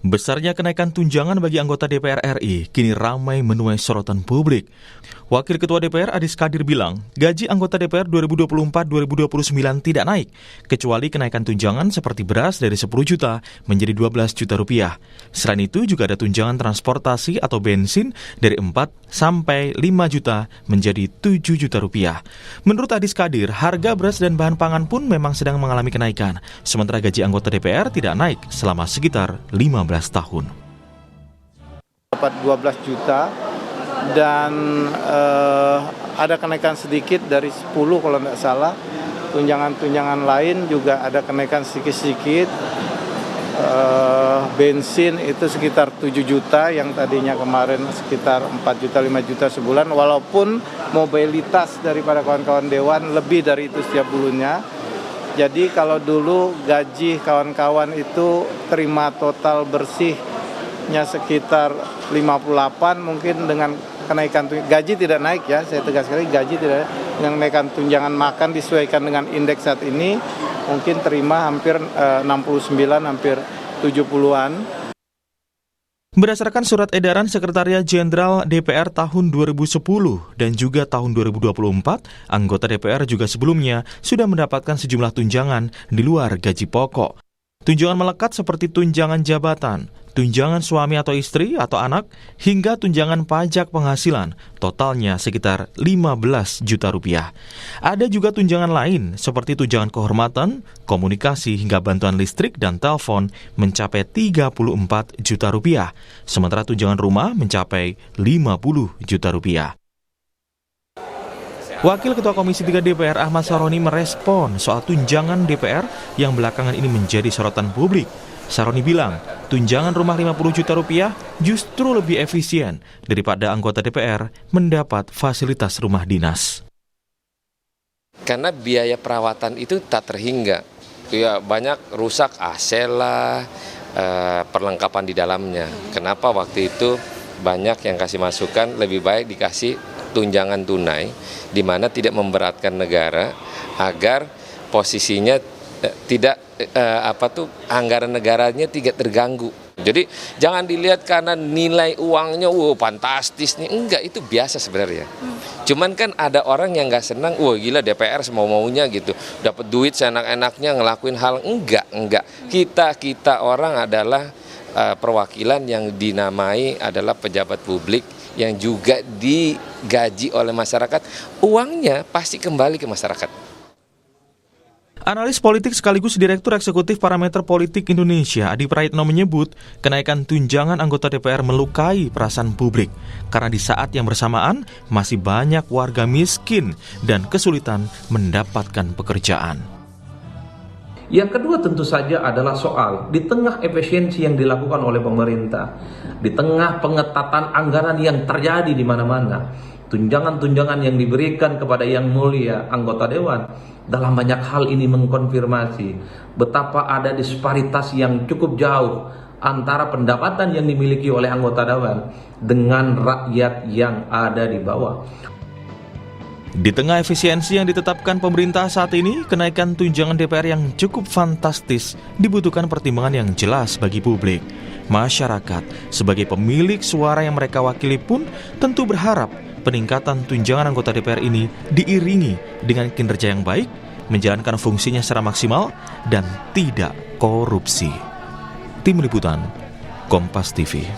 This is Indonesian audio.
Besarnya kenaikan tunjangan bagi anggota DPR RI kini ramai menuai sorotan publik. Wakil Ketua DPR Adis Kadir bilang, gaji anggota DPR 2024-2029 tidak naik, kecuali kenaikan tunjangan seperti beras dari 10 juta menjadi 12 juta rupiah. Selain itu juga ada tunjangan transportasi atau bensin dari 4 sampai 5 juta menjadi 7 juta rupiah. Menurut Adis Kadir, harga beras dan bahan pangan pun memang sedang mengalami kenaikan, sementara gaji anggota DPR tidak naik selama sekitar 15 tahun. Dapat 12 juta dan ada kenaikan sedikit dari 10 kalau tidak salah. Tunjangan-tunjangan lain juga ada kenaikan sedikit-sedikit. Bensin itu sekitar 7 juta yang tadinya kemarin sekitar 4 juta 5 juta sebulan, walaupun mobilitas daripada kawan-kawan dewan lebih dari itu setiap bulannya. Jadi kalau dulu gaji kawan-kawan itu terima total bersihnya sekitar 58, mungkin dengan kenaikan gaji tidak naik ya, saya tegas sekali gaji tidak naik, dengan kenaikan tunjangan makan disesuaikan dengan indeks saat ini mungkin terima hampir 69, hampir 70-an. Berdasarkan surat edaran Sekretariat Jenderal DPR tahun 2010 dan juga tahun 2024, anggota DPR juga sebelumnya sudah mendapatkan sejumlah tunjangan di luar gaji pokok. Tunjangan melekat seperti tunjangan jabatan, tunjangan suami atau istri atau anak, hingga tunjangan pajak penghasilan, totalnya sekitar 15 juta rupiah. Ada juga tunjangan lain seperti tunjangan kehormatan, komunikasi hingga bantuan listrik dan telepon mencapai 34 juta rupiah, sementara tunjangan rumah mencapai 50 juta rupiah. Wakil Ketua Komisi 3 DPR Ahmad Saroni merespon soal tunjangan DPR yang belakangan ini menjadi sorotan publik. Saroni bilang, tunjangan rumah 50 juta rupiah justru lebih efisien daripada anggota DPR mendapat fasilitas rumah dinas. Karena biaya perawatan itu tak terhingga. Ya, banyak rusak AC lah, perlengkapan di dalamnya. Kenapa waktu itu banyak yang kasih masukan lebih baik dikasih tunjangan tunai, di mana tidak memberatkan negara agar posisinya tidak anggaran negaranya tidak terganggu. Jadi jangan dilihat karena nilai uangnya fantastis nih, enggak, itu biasa sebenarnya. Cuman kan ada orang yang nggak senang, gila DPR semau-maunya gitu, dapat duit seenak-enaknya ngelakuin hal enggak. Kita orang adalah perwakilan yang dinamai adalah pejabat publik yang juga digaji oleh masyarakat, uangnya pasti kembali ke masyarakat. Analis politik sekaligus Direktur Eksekutif Parameter Politik Indonesia, Adi Praitno menyebut, kenaikan tunjangan anggota DPR melukai perasaan publik, karena di saat yang bersamaan masih banyak warga miskin dan kesulitan mendapatkan pekerjaan. Yang kedua tentu saja adalah soal di tengah efisiensi yang dilakukan oleh pemerintah, di tengah pengetatan anggaran yang terjadi di mana-mana, tunjangan-tunjangan yang diberikan kepada yang mulia anggota dewan dalam banyak hal ini mengkonfirmasi betapa ada disparitas yang cukup jauh antara pendapatan yang dimiliki oleh anggota dewan dengan rakyat yang ada di bawah. Di tengah efisiensi yang ditetapkan pemerintah saat ini, kenaikan tunjangan DPR yang cukup fantastis dibutuhkan pertimbangan yang jelas bagi publik. Masyarakat sebagai pemilik suara yang mereka wakili pun tentu berharap peningkatan tunjangan anggota DPR ini diiringi dengan kinerja yang baik, menjalankan fungsinya secara maksimal, dan tidak korupsi. Tim Liputan, Kompas TV.